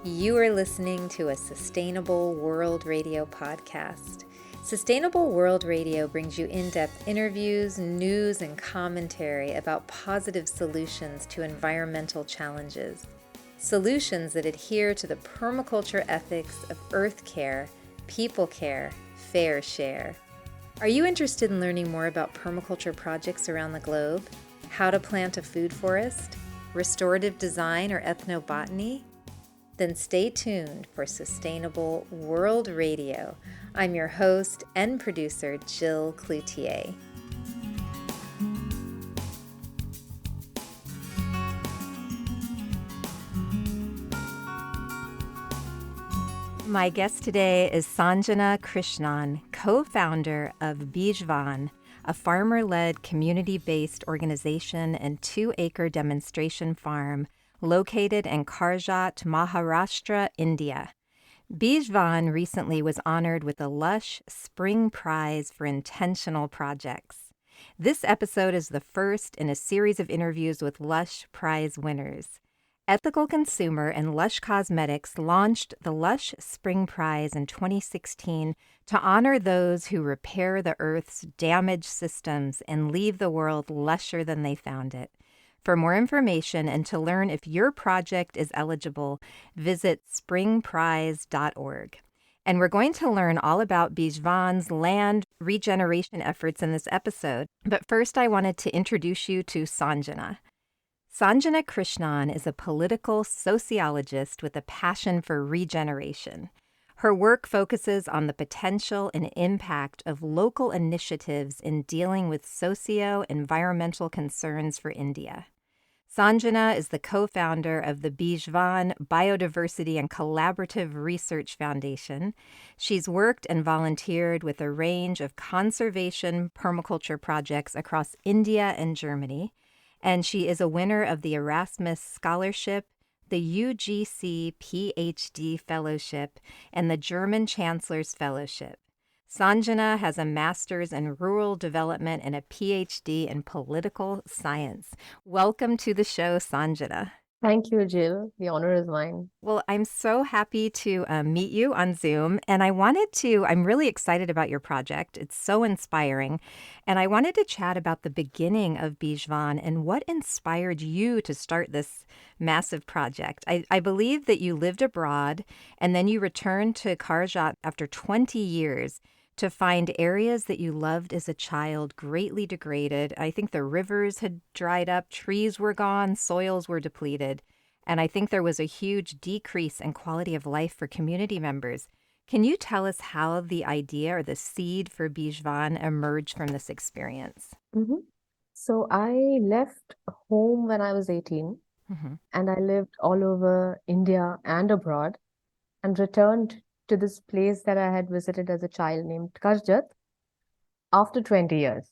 You are listening to a Sustainable World Radio podcast. Sustainable World Radio brings you in-depth interviews, news, and commentary about positive solutions to environmental challenges. Solutions that adhere to the permaculture ethics of earth care, people care, fair share. Are you interested in learning more about permaculture projects around the globe? How to plant a food forest? Restorative design or ethnobotany? Then stay tuned for Sustainable World Radio. I'm your host and producer, Jill Cloutier. My guest today is Sanjana Krishnan, co-founder of Beejvan, a farmer-led community-based organization and 2-acre demonstration farm located in Karjat, Maharashtra, India. Beejvan recently was honored with the Lush Spring Prize for Intentional Projects. This episode is the first in a series of interviews with Lush Prize winners. Ethical Consumer and Lush Cosmetics launched the Lush Spring Prize in 2016 to honor those who repair the Earth's damaged systems and leave the world lusher than they found it. For more information and to learn if your project is eligible, visit springprize.org. And we're going to learn all about Beejvan's land regeneration efforts in this episode. But first, I wanted to introduce you to Sanjana. Sanjana Krishnan is a political sociologist with a passion for regeneration. Her work focuses on the potential and impact of local initiatives in dealing with socio-environmental concerns for India. Sanjana is the co-founder of the Beejvan Biodiversity and Collaborative Research Foundation. She's worked and volunteered with a range of conservation permaculture projects across India and Germany, and she is a winner of the Erasmus Scholarship, the UGC PhD Fellowship, and the German Chancellor's Fellowship. Sanjana has a master's in rural development and a PhD in political science. Welcome to the show, Sanjana. Thank you, Jill. The honor is mine. Well, I'm so happy to meet you on Zoom, and I'm really excited about your project. It's so inspiring, and I wanted to chat about the beginning of Beejvan and what inspired you to start this massive project. I believe that you lived abroad, and then you returned to Karjat after 20 years to find areas that you loved as a child greatly degraded. I think the rivers had dried up, trees were gone, soils were depleted, and I think there was a huge decrease in quality of life for community members. Can you tell us how the idea or the seed for Beejvan emerged from this experience? So I left home when I was 18, and I lived all over India and abroad, and returned to this place that I had visited as a child named Karjat after 20 years.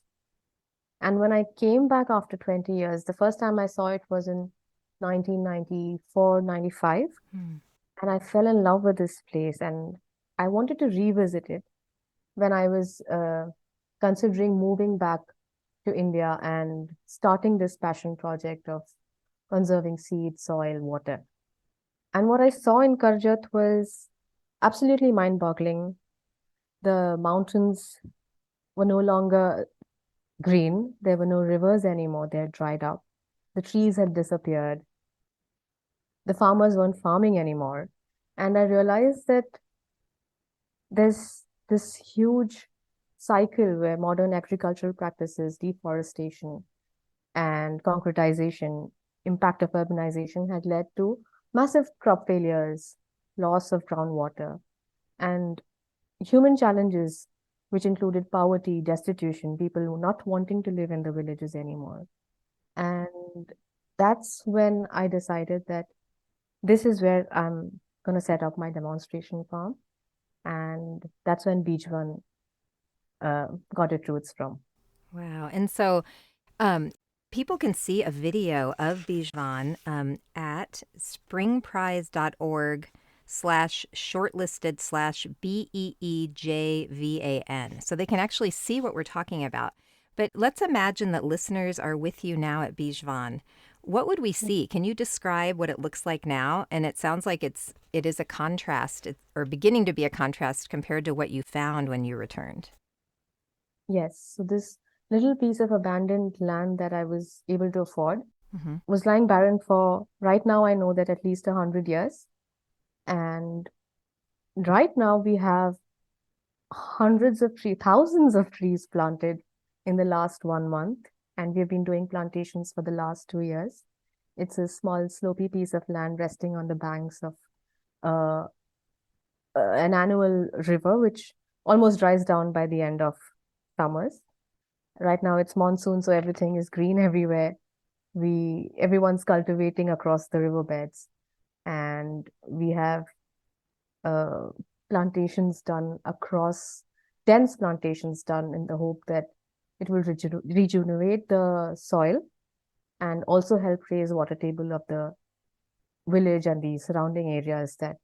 And when I came back after 20 years, the first time I saw it was in 1994, 95. And I fell in love with this place, and I wanted to revisit it when I was considering moving back to India and starting this passion project of conserving seed, soil, water. And what I saw in Karjat was absolutely mind-boggling. The mountains were no longer green. There were no rivers anymore. They had dried up. The trees had disappeared. The farmers weren't farming anymore. And I realized that there's this huge cycle where modern agricultural practices, deforestation, and concretization, impact of urbanization had led to massive crop failures, loss of groundwater, and human challenges, which included poverty, destitution, people not wanting to live in the villages anymore. And that's when I decided that this is where I'm going to set up my demonstration farm. And that's when Beejvan got its roots from. Wow. And so people can see a video of Beejvan at springprize.org/shortlisted/BEEJVAN. So they can actually see what we're talking about. But let's imagine that listeners are with you now at Beejvan. What would we see? Can you describe what it looks like now? And it sounds like it is a contrast, or beginning to be a contrast compared to what you found when you returned. Yes, so this little piece of abandoned land that I was able to afford Mm-hmm. was lying barren for, right now I know that at least 100 years. And right now we have hundreds of trees, thousands of trees planted in the last 1 month. And we've been doing plantations for the last 2 years. It's a small, slopey piece of land resting on the banks of uh, an annual river, which almost dries down by the end of summers. Right now it's monsoon, so everything is green everywhere. Everyone's cultivating across the riverbeds, and we have uh, plantations done across dense plantations done in the hope that it will rejuvenate the soil and also help raise water table of the village and the surrounding areas that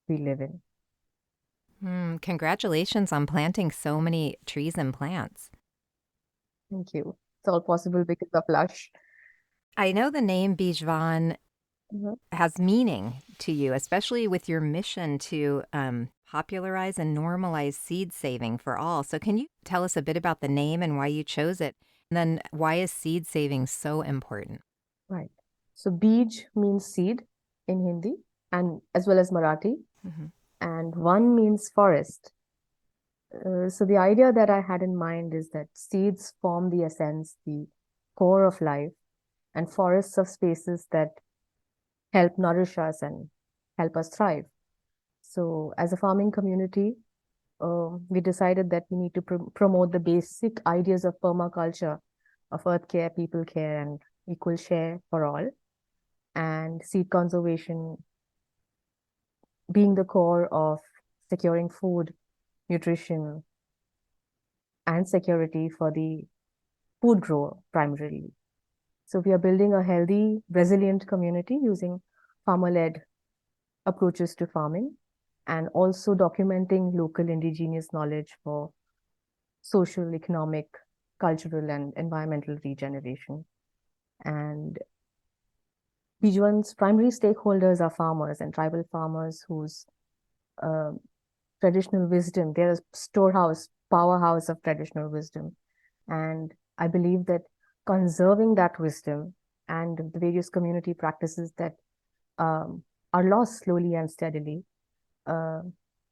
we live in. Congratulations on planting so many trees and plants. Thank you. It's all possible because of Lush. I know the name Beejvan Mhm. has meaning to you, especially with your mission to popularize and normalize seed saving for all. So, can you tell us a bit about the name and why you chose it? And then, why is seed saving so important? Right. So Beej means seed in Hindi and as well as Marathi, Hmm. and one means forest. So the idea that I had in mind is that seeds form the essence, the core of life, and forests of spaces that help nourish us and help us thrive. So as a farming community, we decided that we need to promote the basic ideas of permaculture, of earth care, people care, and equal share for all, and seed conservation being the core of securing food, nutrition, and security for the food grower primarily. So we are building a healthy, resilient community using farmer-led approaches to farming and also documenting local indigenous knowledge for social, economic, cultural, and environmental regeneration. And Beejvan's primary stakeholders are farmers and tribal farmers whose uh, traditional wisdom, they're a storehouse, powerhouse of traditional wisdom. And I believe that conserving that wisdom and the various community practices that are lost slowly and steadily uh,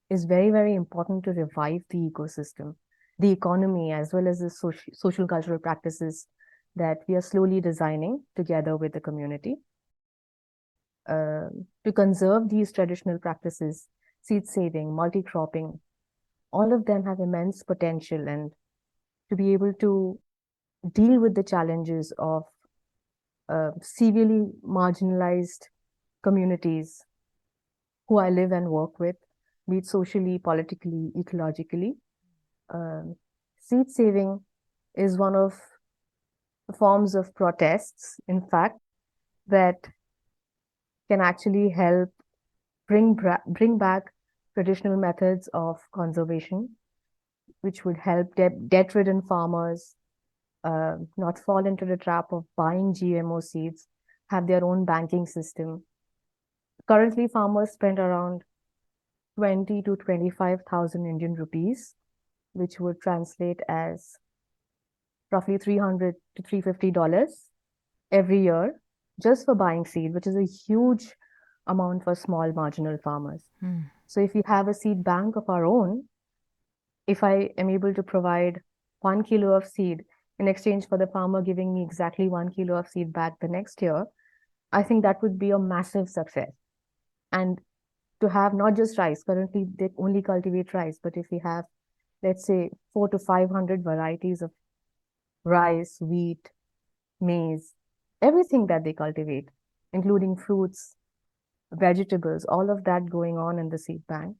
is very, very important to revive the ecosystem, the economy, as well as the social cultural practices that we are slowly designing together with the community. To conserve these traditional practices, seed saving, multi-cropping, all of them have immense potential, and to be able to deal with the challenges of severely marginalized communities who I live and work with, be it socially, politically, ecologically. Um, Seed saving is one of the forms of protests, in fact, that can actually help bring back traditional methods of conservation, which would help debt-ridden farmers not fall into the trap of buying GMO seeds, have their own banking system. Currently, farmers spend around 20 to 25,000 Indian rupees, which would translate as roughly $300 to $350 every year just for buying seed, which is a huge amount for small marginal farmers. So if we have a seed bank of our own, if I am able to provide 1 kilo of seed in exchange for the farmer giving me exactly 1 kilo of seed back the next year, I think that would be a massive success. And to have not just rice, currently they only cultivate rice, but if we have, let's say, 400 to 500 varieties of rice, wheat, maize, everything that they cultivate, including fruits, vegetables, all of that going on in the seed bank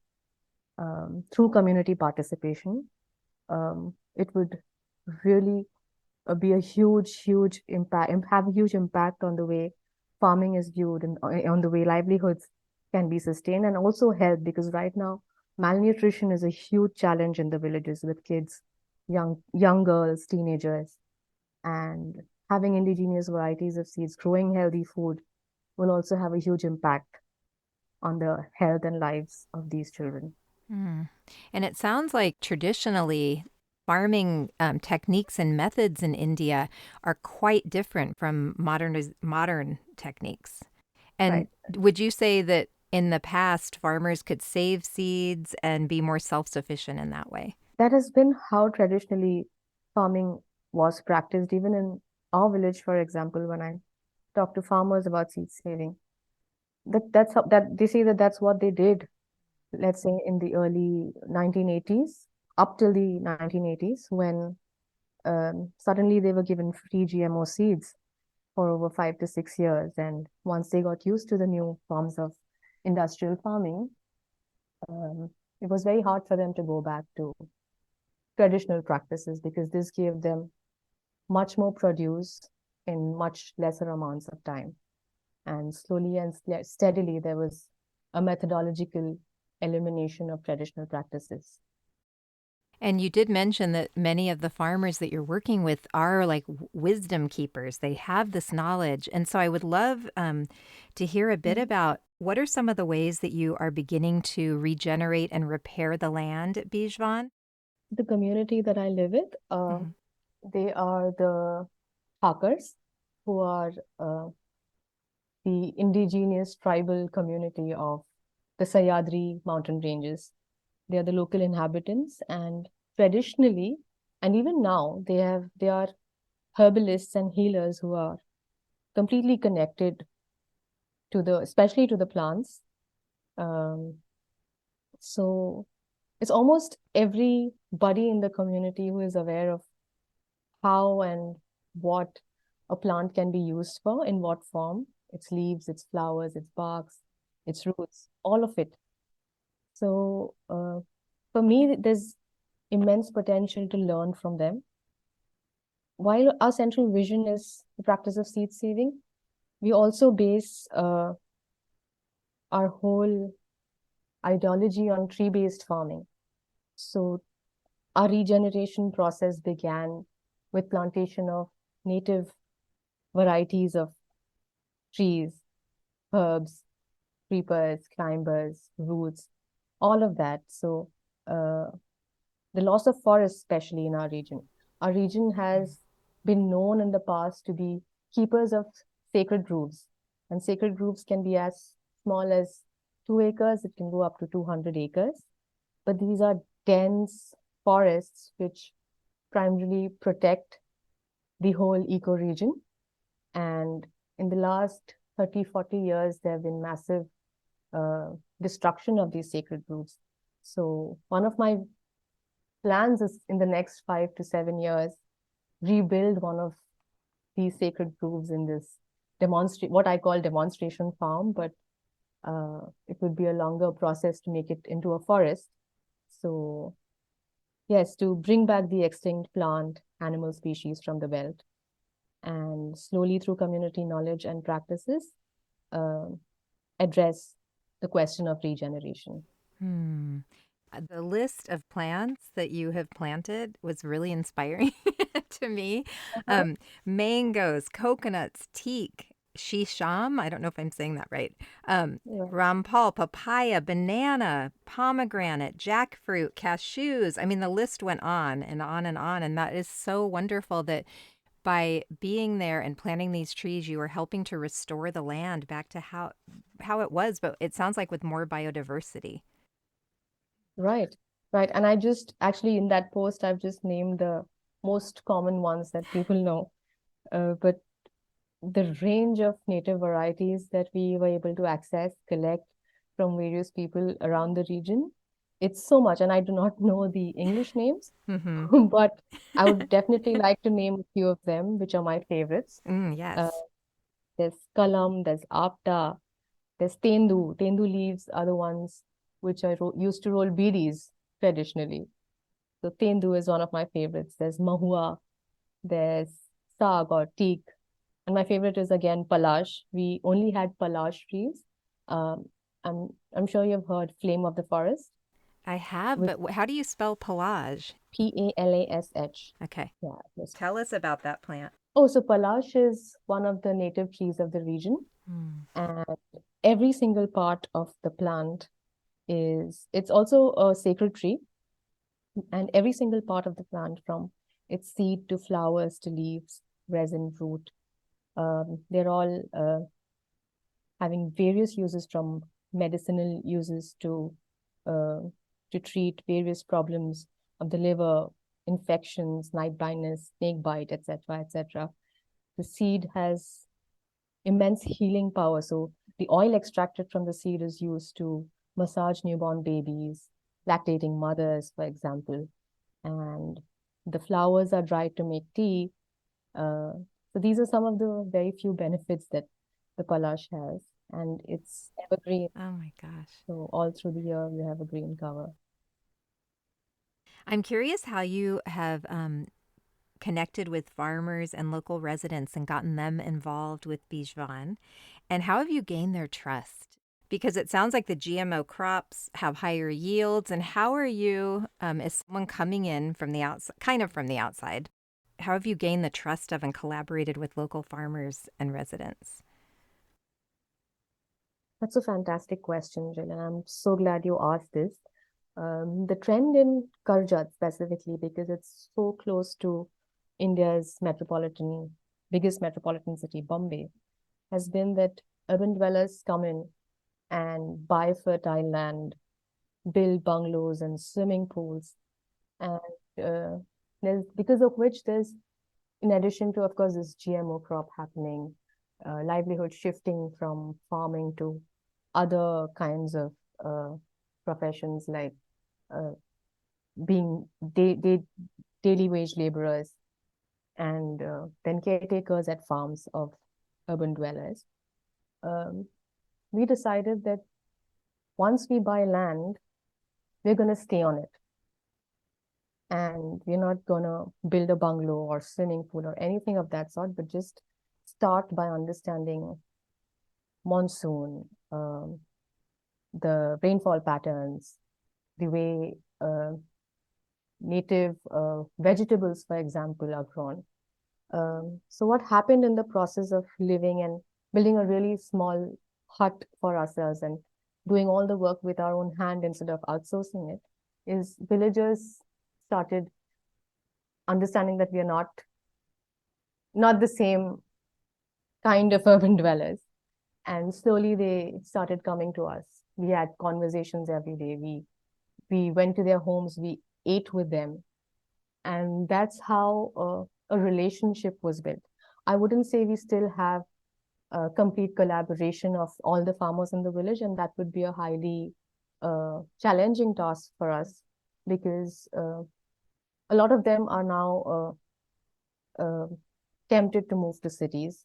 through community participation, it would really be a huge impact, have a huge impact on the way farming is viewed and on the way livelihoods can be sustained and also help because right now malnutrition is a huge challenge in the villages with kids, young girls, teenagers, and having indigenous varieties of seeds, growing healthy food will also have a huge impact on the health and lives of these children. Mm. And it sounds like traditionally farming techniques and methods in India are quite different from modern techniques. And Right. would you say that in the past, farmers could save seeds and be more self-sufficient in that way? That has been how traditionally farming was practiced, even in our village, for example, when I talk to farmers about seed saving. That's how, that they say that that's what they did, let's say in the early 1980s, up till the 1980s, when suddenly they were given free GMO seeds for over 5 to 6 years. And once they got used to the new forms of industrial farming, um, it was very hard for them to go back to traditional practices because this gave them much more produce in much lesser amounts of time. And slowly and steadily, there was a methodological elimination of traditional practices. And you did mention that many of the farmers that you're working with are like wisdom keepers. They have this knowledge. And so I would love to hear a bit Mhm. about what are some of the ways that you are beginning to regenerate and repair the land at Beejvan? The community that I live with, Hmm. they are the Thakars, who are the indigenous tribal community of the Sayadri mountain ranges. They are the local inhabitants, and traditionally, and even now, they are herbalists and healers who are completely connected to the, especially to the plants. Um, so it's almost everybody in the community who is aware of how and what a plant can be used for, in what form, its leaves, its flowers, its barks, its roots, all of it. So for me, there's immense potential to learn from them. While our central vision is the practice of seed saving, we also base our whole ideology on tree-based farming. So our regeneration process began with plantation of native varieties of trees, herbs, creepers, climbers, roots, all of that. So uh, the loss of forests, especially in our region. Our region has been known in the past to be keepers of sacred groves, and sacred groves can be as small as 2 acres, it can go up to 200 acres. But these are dense forests which primarily protect the whole ecoregion. And in the last 30, 40 years, there have been massive uh, destruction of these sacred groves. So one of my plans is in the next 5 to 7 years, rebuild one of these sacred groves in this demonstrate what I call demonstration farm, but it would be a longer process to make it into a forest. So yes, to bring back the extinct plant animal species from the belt, and slowly through community knowledge and practices, uh, address the question of regeneration. Hmm. The list of plants that you have planted was really inspiring to me. Uh-huh. Um, Mangoes, coconuts, teak, shisham. I don't know if I'm saying that right. Yeah. Rampal, papaya, banana, pomegranate, jackfruit, cashews. I mean, the list went on and on and on. And that is so wonderful that by being there and planting these trees, you are helping to restore the land back to how it was. But it sounds like with more biodiversity. Right, right. And I just actually in that post, I've just named the most common ones that people know. But the range of native varieties that we were able to access, collect from various people around the region, it's so much. And I do not know the English names, Mm-hmm. but I would definitely like to name a few of them, which are my favorites. Uh, Yes. there's kalam, there's apta, there's tendu. Tendu leaves are the ones which I used to roll bidis traditionally. So tendu is one of my favorites. There's mahua, there's sag or teak, and my favorite is again palash. We only had palash trees. Um, I'm sure you've heard flame of the forest, I have, which but how do you spell pelage? Palash. Okay. Yeah, yes. Tell us about that plant. Oh, so Palash is one of the native trees of the region, and every single part of the plant it's also a sacred tree, and every single part of the plant, from its seed to flowers to leaves, resin, root, they're all having various uses, from medicinal uses uh, to treat various problems of the liver, infections, night blindness, snake bite, etc., etc. The seed has immense healing power. So the oil extracted from the seed is used to massage newborn babies, lactating mothers, for example. And the flowers are dried to make tea. Uh, so these are some of the very few benefits that the Palash has. And it's evergreen. Oh my gosh. So all through the year, you have a green cover. I'm curious how you have connected with farmers and local residents and gotten them involved with Beejvan. And how have you gained their trust? Because it sounds like the GMO crops have higher yields. And how are you, as someone coming in from the outside, kind of from the outside, how have you gained the trust of and collaborated with local farmers and residents? That's a fantastic question, Jill, and I'm so glad you asked this. The trend in Karjat specifically, because it's so close to India's biggest metropolitan city, Bombay, has been that urban dwellers come in and buy fertile land, build bungalows and swimming pools, and uh, because of which there's, in addition to, of course, this GMO crop happening, livelihood shifting from farming to other kinds of uh, professions, like uh, being daily wage laborers, and then caretakers at farms of urban dwellers. Um, we decided that once we buy land, we're going to stay on it. And we're not going to build a bungalow or swimming pool or anything of that sort, but just start by understanding monsoon, the rainfall patterns, the way native vegetables, for example, are grown. So what happened in the process of living and building a really small hut for ourselves and doing all the work with our own hand instead of outsourcing it is villagers started understanding that we are not the same kind of urban dwellers. And slowly they started coming to us. We had conversations every day. We went to their homes, we ate with them. And that's how a relationship was built. I wouldn't say we still have a complete collaboration of all the farmers in the village, and that would be a highly challenging task for us, because a lot of them are now tempted to move to cities.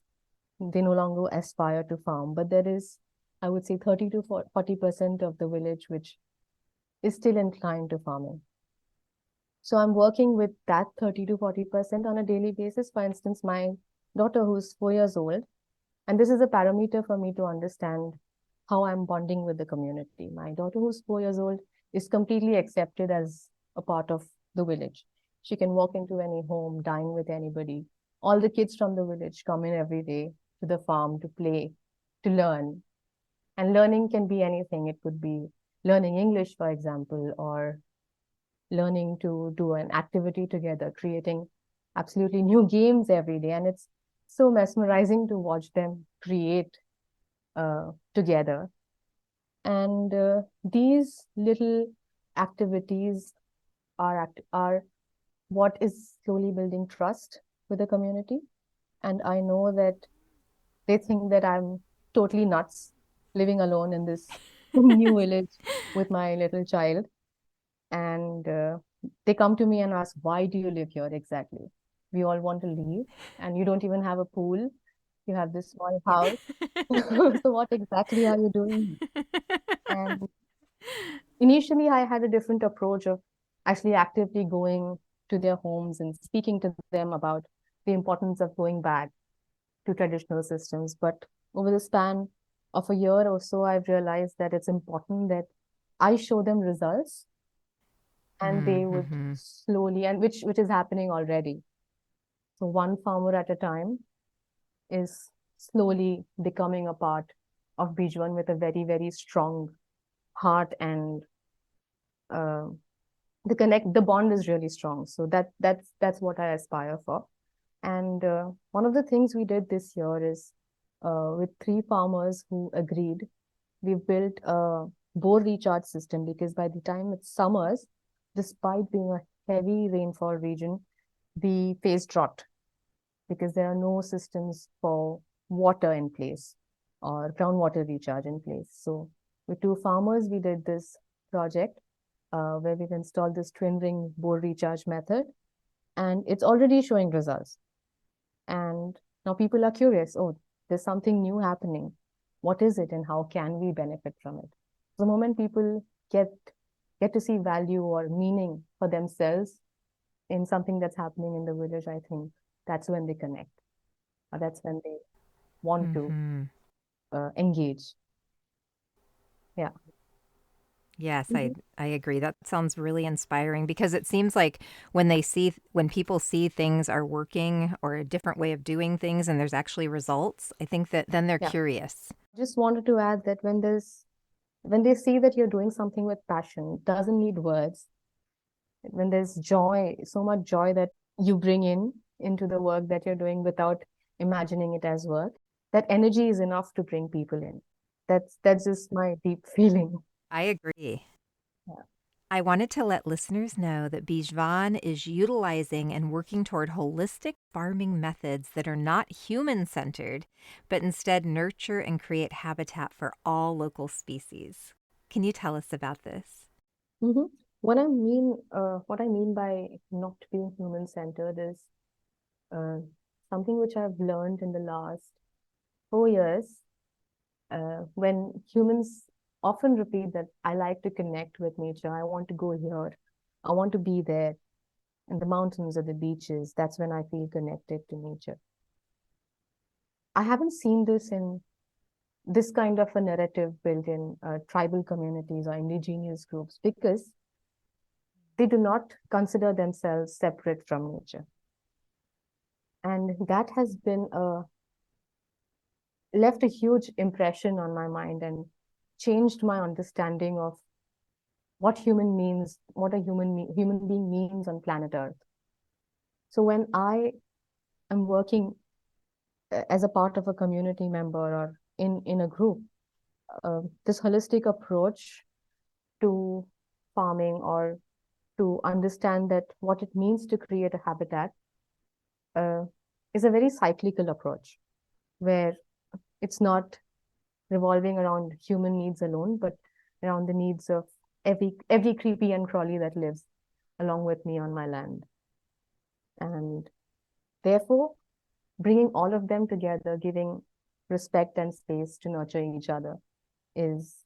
They no longer aspire to farm, but there is, I would say, 30 to 40% of the village which is still inclined to farming. So I'm working with that 30 to 40% on a daily basis. For instance, my daughter, who's 4 years old, and this is a parameter for me to understand how I'm bonding with the community. My daughter, who's 4 years old, is completely accepted as a part of the village. She can walk into any home, dine with anybody. All the kids from the village come in every day to the farm to play, to learn. And learning can be anything. It could be learning English, for example, or learning to do an activity together, creating absolutely new games every day. And it's so mesmerizing to watch them create together. And these little activities are what is slowly building trust with the community. And I know that they think that I'm totally nuts living alone in this new village with my little child. And they come to me and ask, why do you live here exactly? We all want to leave, and you don't even have a pool. You have this small house. So what exactly are you doing? And initially, I had a different approach of actually actively going to their homes and speaking to them about the importance of going back to traditional systems. But over the span of a year or so, I've realized that it's important that I show them results, and they would Mm-hmm. slowly, and which is happening already. So one farmer at a time is slowly becoming a part of Beejvan with a very, very strong heart, and uh, the bond is really strong. So that's what I aspire for. And one of the things we did this year is with three farmers who agreed, we built a bore recharge system, because by the time it's summers, despite being a heavy rainfall region, we face drought because there are no systems for water in place or groundwater recharge in place. So with two farmers, we did this project where we've installed this twin ring bore recharge method, and it's already showing results. And now people are curious, oh, there's something new happening. What is it and how can we benefit from it? The moment people get to see value or meaning for themselves in something that's happening in the village, I think that's when they connect, or that's when they want to Mm-hmm. engage. Yeah. Yes, Mhm. I agree. That sounds really inspiring because it seems like when people see things are working or a different way of doing things and there's actually results, I think that then they're Yeah. curious. Just wanted to add that when they see that you're doing something with passion, it doesn't need words. When there's joy, so much joy that you bring into the work that you're doing without imagining it as work, that energy is enough to bring people in. That's just my deep feeling. I agree. Yeah. I wanted to let listeners know that Beejvan is utilizing and working toward holistic farming methods that are not human centered, but instead nurture and create habitat for all local species. Can you tell us about this? hmm what I mean by not being human-centered is uh, something which I've learned in the last 4 years, when humans often repeat that I like to connect with nature, I want to go here, I want to be there in the mountains or the beaches. That's when I feel connected to nature. I haven't seen this kind of a narrative built in tribal communities or indigenous groups, because they do not consider themselves separate from nature. And that has been left a huge impression on my mind and changed my understanding of what human being means on planet Earth. So when I am working as a part of a community member or in a group, this holistic approach to farming, or to understand that what it means to create a habitat, uh, is a very cyclical approach where it's not revolving around human needs alone, but around the needs of every creepy and crawly that lives along with me on my land. And therefore, bringing all of them together, giving respect and space to nurture each other, is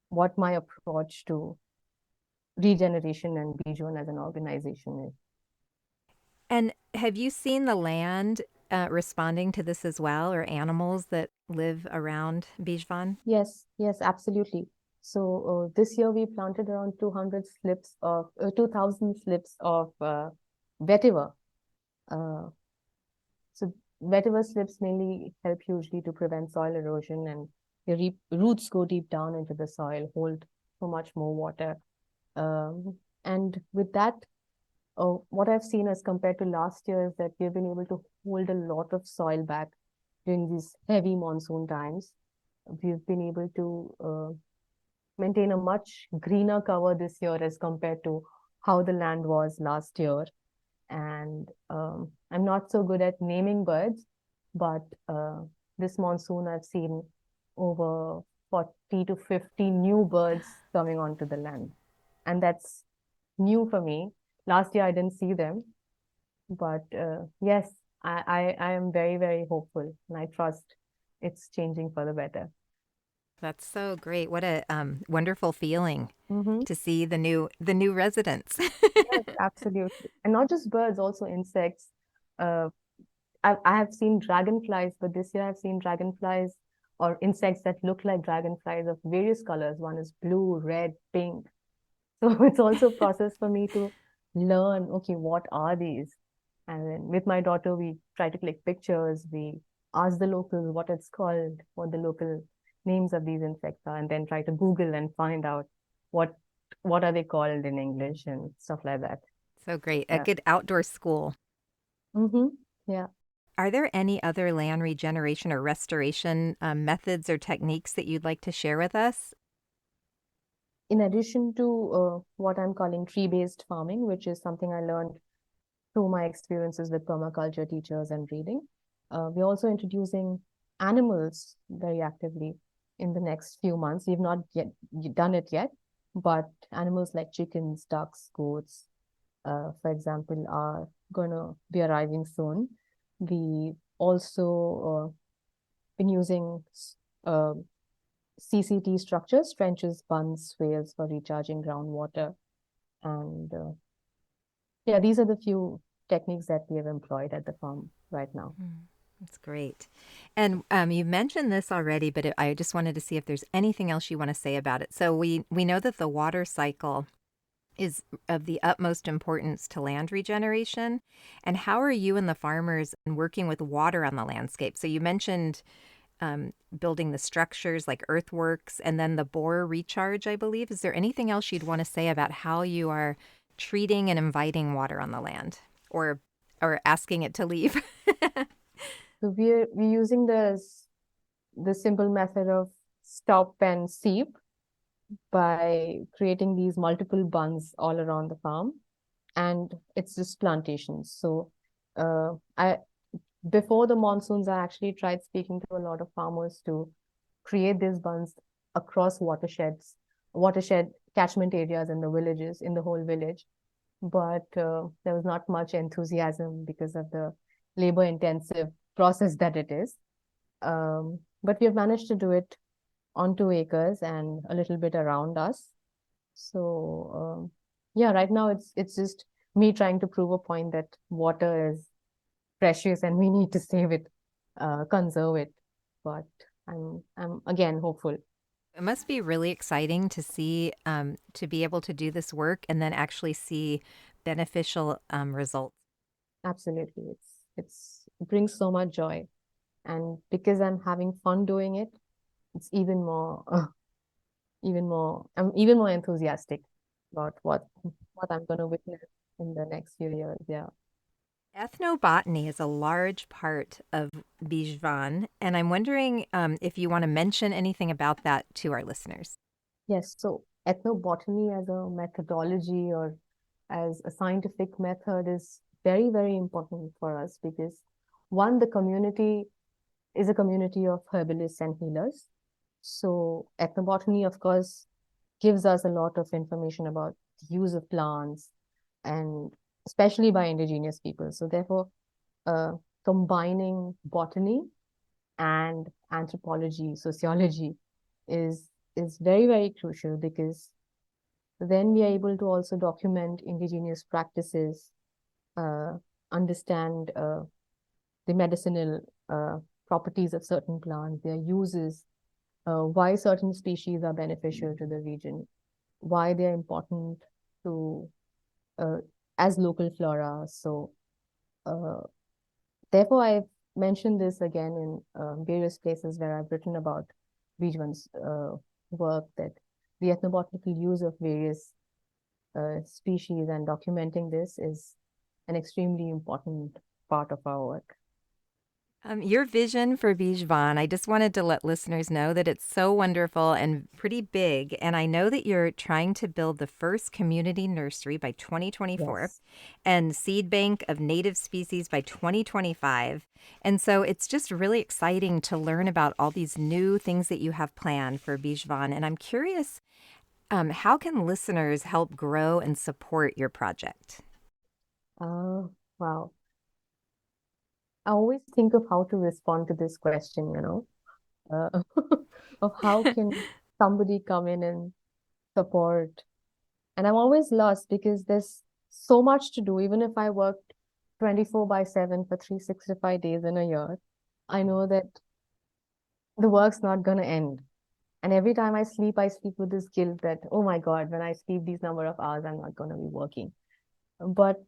what my approach to regeneration and Beejwan as an organization is. And have you seen the land responding to this as well, or animals that live around Beejvan? Yes, yes, absolutely. So this year we planted around 2,000 slips of vetiver. Uh, so vetiver slips mainly help hugely to prevent soil erosion, and your roots go deep down into the soil, hold so much more water. And with that, what I've seen as compared to last year is that we've been able to hold a lot of soil back during these heavy monsoon times. We've been able to maintain a much greener cover this year as compared to how the land was last year. And I'm not so good at naming birds, but this monsoon I've seen over 40 to 50 new birds coming onto the land. And that's new for me. Last year I didn't see them, but yes, I am very, very hopeful, and I trust it's changing for the better. That's so great. What a wonderful feeling Mm-hmm. to see the new residents. Yes, absolutely. And not just birds, also insects. Uh, I have seen dragonflies, but this year I've seen dragonflies or insects that look like dragonflies of various colors. One is blue, red, pink. So it's also a process for me to learn, okay, what are these? And then with my daughter, we try to click pictures. We ask the locals what it's called, what the local names of these insects are, and then try to Google and find out what what are they called in English and stuff like that. So great. A Yeah. good outdoor school. Mm-hmm. Yeah. Are there any other land regeneration or restoration methods or techniques that you'd like to share with us? In addition to what I'm calling tree-based farming, which is something I learned through my experiences with permaculture teachers and reading, we're also introducing animals very actively in the next few months. We've not yet done it yet, but animals like chickens, ducks, goats, for example, are going to be arriving soon. We also been using uh, CCT structures, trenches, bunds, swales for recharging groundwater. And yeah, these are the few techniques that we have employed at the farm right now. That's great. And you mentioned this already, but I just wanted to see if there's anything else you want to say about it. So we know that the water cycle is of the utmost importance to land regeneration. And how are you and the farmers working with water on the landscape? So you mentioned building the structures like earthworks and then the bore recharge, I believe. Is there anything else you'd want to say about how you are treating and inviting water on the land or asking it to leave? So we're using the simple method of stop and seep by creating these multiple bunds all around the farm, and it's just plantations. So I before the monsoons, I actually tried speaking to a lot of farmers to create these bunds across watershed catchment areas in the villages, in the whole village. But there was not much enthusiasm because of the labor intensive process that it is. But we have managed to do it on 2 acres and a little bit around us. So yeah, right now it's just me trying to prove a point that water is precious and we need to save it, conserve it. But I'm again hopeful. It must be really exciting to see, to be able to do this work and then actually see beneficial results. Absolutely, it brings so much joy, and because I'm having fun doing it, it's even more I'm even more enthusiastic about what I'm going to witness in the next few years. Yeah. Ethnobotany is a large part of Beejvan, and I'm wondering if you want to mention anything about that to our listeners. Yes. So ethnobotany as a methodology or as a scientific method is very, very important for us because one, the community is a community of herbalists and healers. So ethnobotany, of course, gives us a lot of information about the use of plants and especially by indigenous people. So therefore, uh, combining botany and anthropology, sociology is is very, very crucial because then we are able to also document indigenous practices, uh, understand the medicinal properties of certain plants, their uses, why certain species are beneficial to the region, why they're important to uh, as local flora. So uh, therefore, I've mentioned this again in various places where I've written about Beejvan's work, that the ethnobotanical use of various species and documenting this is an extremely important part of our work. Your vision for Beejvan, I just wanted to let listeners know that it's so wonderful and pretty big. And I know that you're trying to build the first community nursery by 2024 Yes. and seed bank of native species by 2025. And so it's just really exciting to learn about all these new things that you have planned for Beejvan. And I'm curious, how can listeners help grow and support your project? Oh, wow. I always think of how to respond to this question, of how can somebody come in and support. And I'm always lost because there's so much to do. Even if I worked 24 by 7 for 365 days in a year, I know that the work's not going to end. And every time I sleep with this guilt that, oh my God, when I sleep these number of hours, I'm not going to be working. But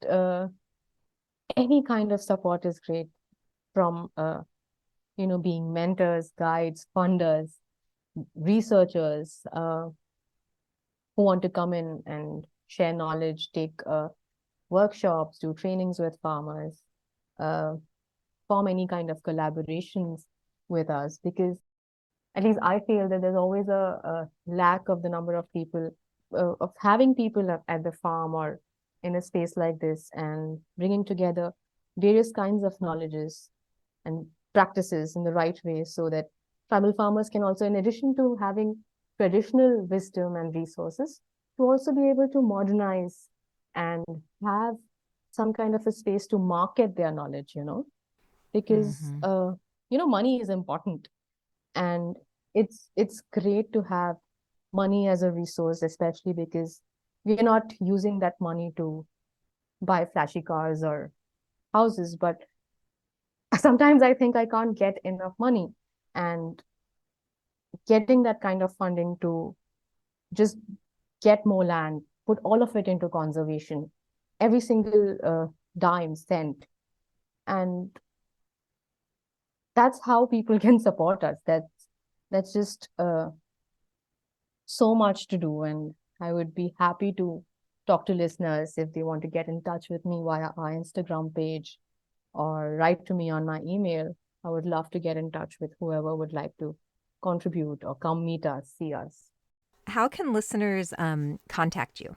any kind of support is great, from being mentors, guides, funders, researchers who want to come in and share knowledge, take workshops, do trainings with farmers, uh, form any kind of collaborations with us, because at least I feel that there's always a lack of the number of people, of having people at the farm or in a space like this, and bringing together various kinds of knowledges and practices in the right way, so that tribal farmers can also, in addition to having traditional wisdom and resources, to also be able to modernize and have some kind of a space to market their knowledge, because Mm-hmm. money is important, and it's great to have money as a resource, especially because we're not using that money to buy flashy cars or houses, but sometimes I think I can't get enough money, and getting that kind of funding to just get more land, put all of it into conservation, every single dime cent, and that's how people can support us. That's just so much to do, and I would be happy to talk to listeners if they want to get in touch with me via our Instagram page or write to me on my email. I would love to get in touch with whoever would like to contribute or come meet us, see us. How can listeners contact you?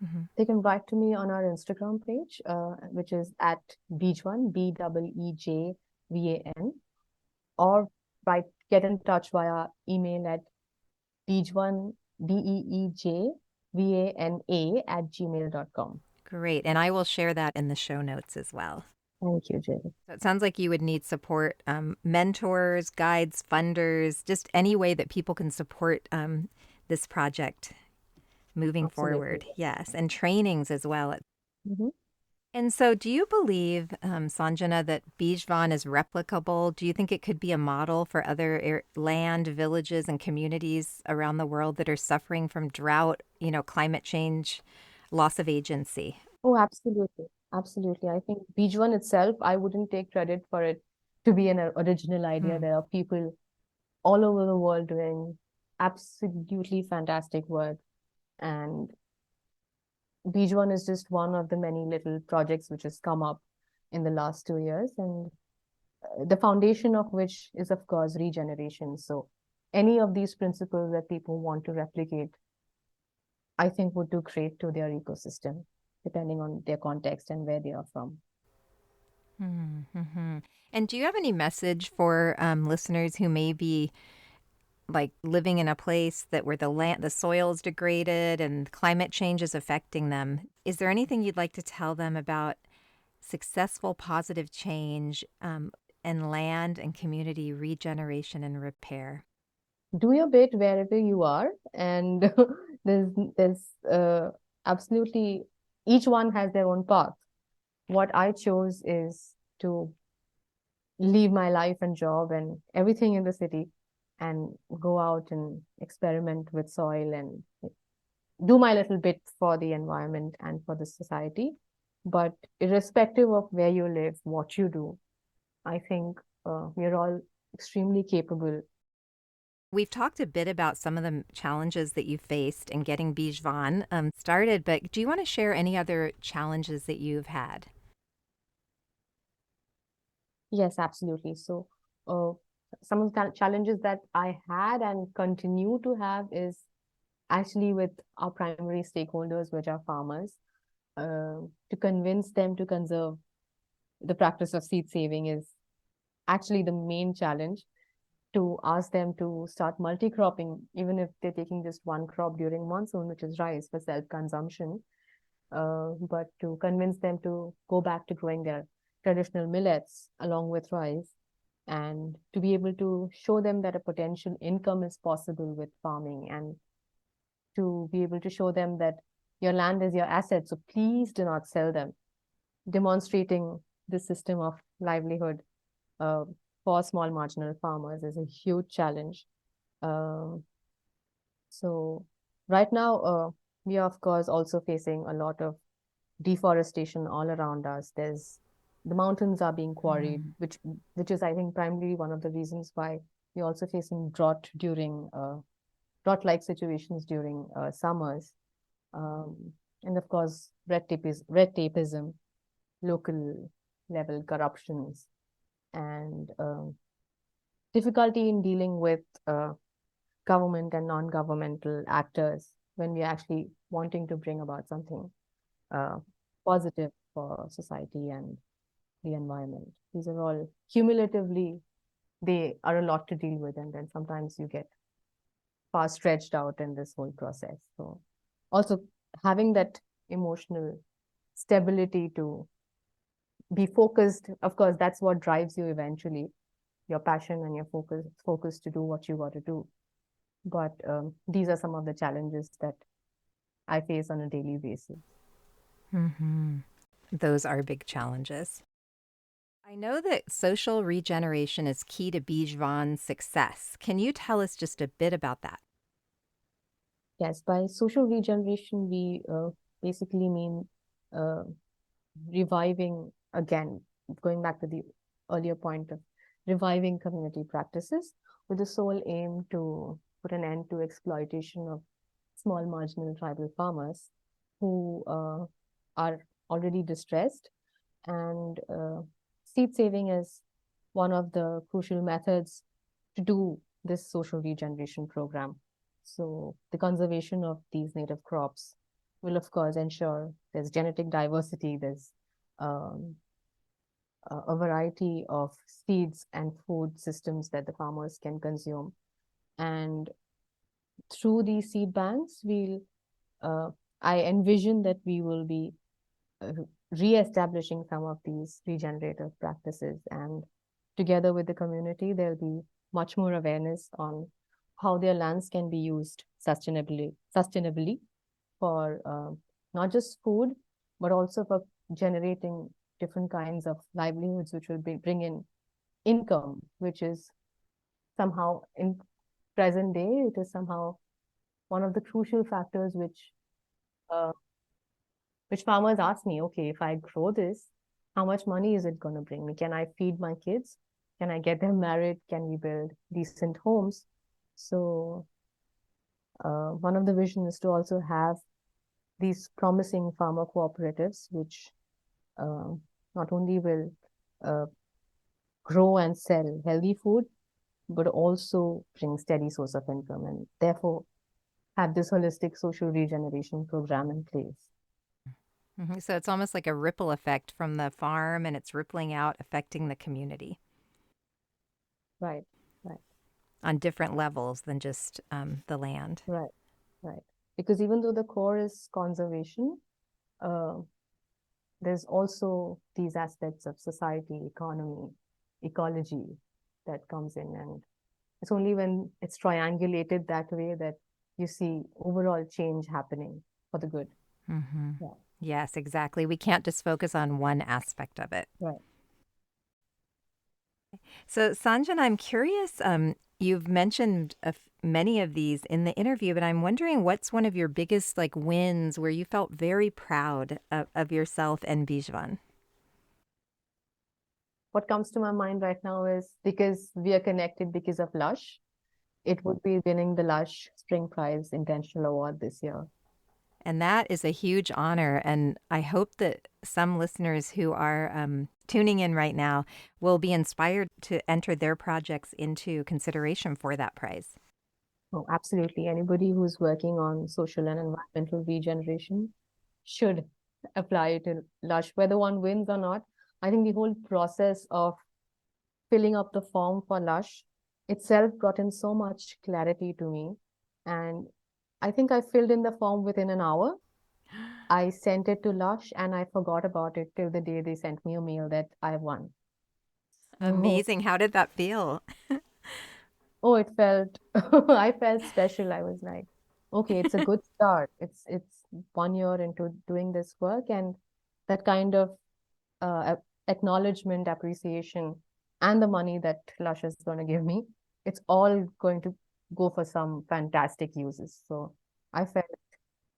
Mm-hmm. They can write to me on our Instagram page, which is at Beejvan, Beejvan, or get in touch via email at Beejvan, Beejvana at gmail.com. Great. And I will share that in the show notes as well. Thank you, Jay. So it sounds like you would need support, mentors, guides, funders, just any way that people can support this project moving Absolutely. forward. Yes. And trainings as well. Mhm. And so, do you believe, Sanjana, that Beejvan is replicable? Do you think it could be a model for other land, villages, and communities around the world that are suffering from drought, climate change, loss of agency? Oh, absolutely. Absolutely. I think Beejvan itself, I wouldn't take credit for it to be an original idea. Hmm. There are people all over the world doing absolutely fantastic work. And Beejvan is just one of the many little projects which has come up in the last 2 years. And the foundation of which is, of course, regeneration. So any of these principles that people want to replicate, I think would do great to their ecosystem, depending on their context and where they are from. Mm-hmm. And do you have any message for listeners who may be like living in a place that where the soil is degraded and climate change is affecting them? Is there anything you'd like to tell them about successful positive change in land and community regeneration and repair? Do your bit wherever you are, and there's absolutely, each one has their own path. What I chose is to leave my life and job and everything in the city and go out and experiment with soil and do my little bit for the environment and for the society. But irrespective of where you live, what you do, I think we're all extremely capable. We've talked a bit about some of the challenges that you faced in getting Beejvan started, but do you want to share any other challenges that you've had? Yes, absolutely. So, uh, some of the challenges that I had and continue to have is actually with our primary stakeholders, which are farmers, to convince them to conserve the practice of seed saving is actually the main challenge. To ask them to start multi-cropping, even if they're taking just one crop during monsoon, which is rice for self-consumption, but to convince them to go back to growing their traditional millets along with rice, and to be able to show them that a potential income is possible with farming, and to be able to show them that your land is your asset, so please do not sell them. Demonstrating this system of livelihood uh, for small marginal farmers is a huge challenge. Um, so right now, we are of course also facing a lot of deforestation all around us. The mountains are being quarried, which is, I think, primarily one of the reasons why we're also facing drought-like situations during summers. Um, and of course, red tapeism, local level corruptions, and difficulty in dealing with government and non-governmental actors when we're actually wanting to bring about something uh, positive for society and the environment. These are all cumulatively, they are a lot to deal with, and then sometimes you get far stretched out in this whole process. So also having that emotional stability to be focused, of course, that's what drives you eventually, your passion and your focus to do what you got to do. But these are some of the challenges that I face on a daily basis. Those are big challenges. I know that social regeneration is key to Beejvan's success. Can you tell us just a bit about that? Yes, by social regeneration, we basically mean uh, reviving, again, going back to the earlier point of reviving community practices with the sole aim to put an end to exploitation of small marginal tribal farmers who are already distressed. And seed saving is one of the crucial methods to do this social regeneration program. So the conservation of these native crops will, of course, ensure there's genetic diversity, there's um, a variety of seeds and food systems that the farmers can consume. And through these seed banks, I envision that we will be uh, re-establishing some of these regenerative practices, and together with the community, there'll be much more awareness on how their lands can be used sustainably for not just food, but also for generating different kinds of livelihoods, which will bring in income, which is somehow in present day, it is somehow one of the crucial factors uh, which farmers ask me, okay, if I grow this, how much money is it going to bring me? Can I feed my kids? Can I get them married? Can we build decent homes? So one of the visions is to also have these promising farmer cooperatives, which uh, not only will uh, grow and sell healthy food, but also bring steady source of income, and therefore have this holistic social regeneration program in place. So it's almost like a ripple effect from the farm and it's rippling out, affecting the community Right, right, on different levels than just the land. right, right. Because even though the core is conservation, uh, there's also these aspects of society, economy, ecology that comes in. And it's only when it's triangulated that way that you see overall change happening for the good. Yeah, Yes, exactly. We can't just focus on one aspect of it. right. So, Sanjan, I'm curious. You've mentioned many of these in the interview, but I'm wondering what's one of your biggest wins where you felt very proud of yourself and Beejvan. What comes to my mind right now is, because we are connected because of Lush, it would be winning the Lush Spring Prize Intentional Award this year. And that is a huge honor. And I hope that some listeners who are tuning in right now will be inspired to enter their projects into consideration for that prize. Oh, absolutely. Anybody who's working on social and environmental regeneration should apply to Lush, whether one wins or not. I think the whole process of filling up the form for Lush itself brought in so much clarity to me. And I think I filled in the form within an hour. I sent it to Lush and I forgot about it till the day they sent me a mail that I won. So, Amazing. How did that feel? oh, it felt, I felt special. I was like, okay, it's a good start. It's 1 year into doing this work, and that kind of acknowledgement, appreciation, and the money that Lush is going to give me, it's all going to go for some fantastic uses. So I felt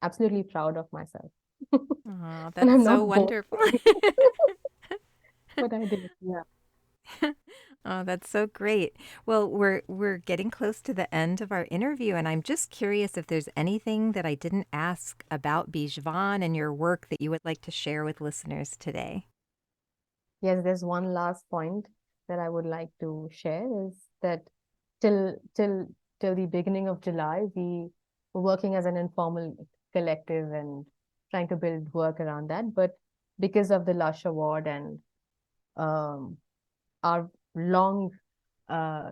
absolutely proud of myself. Oh, And that's I'm so not wonderful. boasting, but I did. Yeah. Oh, that's so great. Well, we're getting close to the end of our interview, and I'm just curious if there's anything that I didn't ask about Beejvan and your work that you would like to share with listeners today. Yes, there's one last point that I would like to share is that till till till the beginning of July, we were working as an informal collective and trying to build work around that. But because of the Lush Award and um, our long, uh,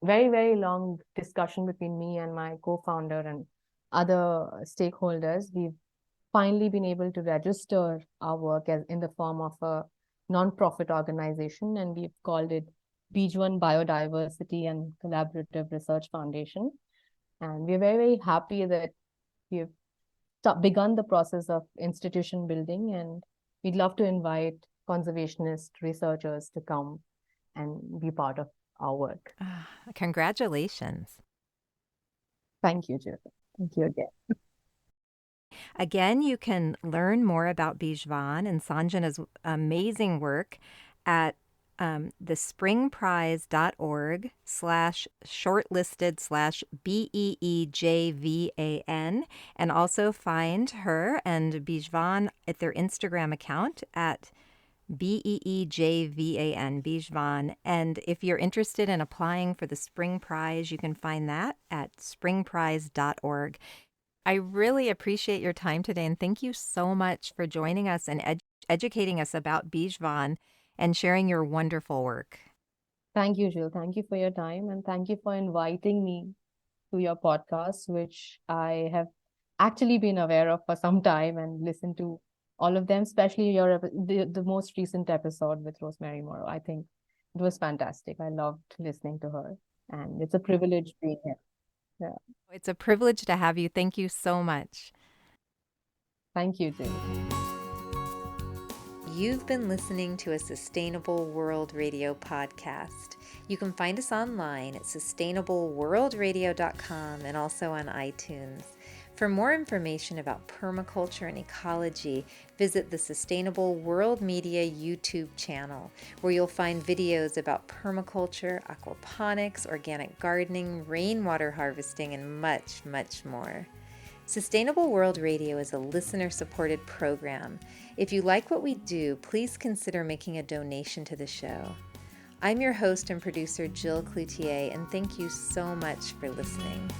very, very long discussion between me and my co-founder and other stakeholders, we've finally been able to register our work as in the form of a non-profit organization, and we've called it Beejvan Biodiversity and Collaborative Research Foundation. And we're very, very happy that we've begun the process of institution building, and we'd love to invite conservationist researchers to come and be part of our work. Congratulations. Thank you, Jill. Thank you again. Again, you can learn more about Beejvan and Sanjana's amazing work at thespringprize.org/shortlisted/BEEJVAN, and also find her and Beejvan at their Instagram account at BEEJVAN, Beejvan. And if you're interested in applying for the Spring Prize, you can find that at springprize.org. I really appreciate your time today, and thank you so much for joining us and educating us about Beejvan and sharing your wonderful work. Thank you, Jill. Thank you for your time, and thank you for inviting me to your podcast, which I have actually been aware of for some time and listened to all of them, especially the most recent episode with Rosemary Morrow. I think it was fantastic. I loved listening to her, and it's a privilege being here. Yeah. It's a privilege to have you. Thank you so much. Thank you, Jill. You've been listening to a Sustainable World Radio podcast. You can find us online at sustainableworldradio.com and also on iTunes. For more information about permaculture and ecology, visit the Sustainable World Media YouTube channel, where you'll find videos about permaculture, aquaponics, organic gardening, rainwater harvesting, and much, much more. Sustainable World Radio is a listener-supported program. If you like what we do, please consider making a donation to the show. I'm your host and producer, Jill Cloutier, and thank you so much for listening.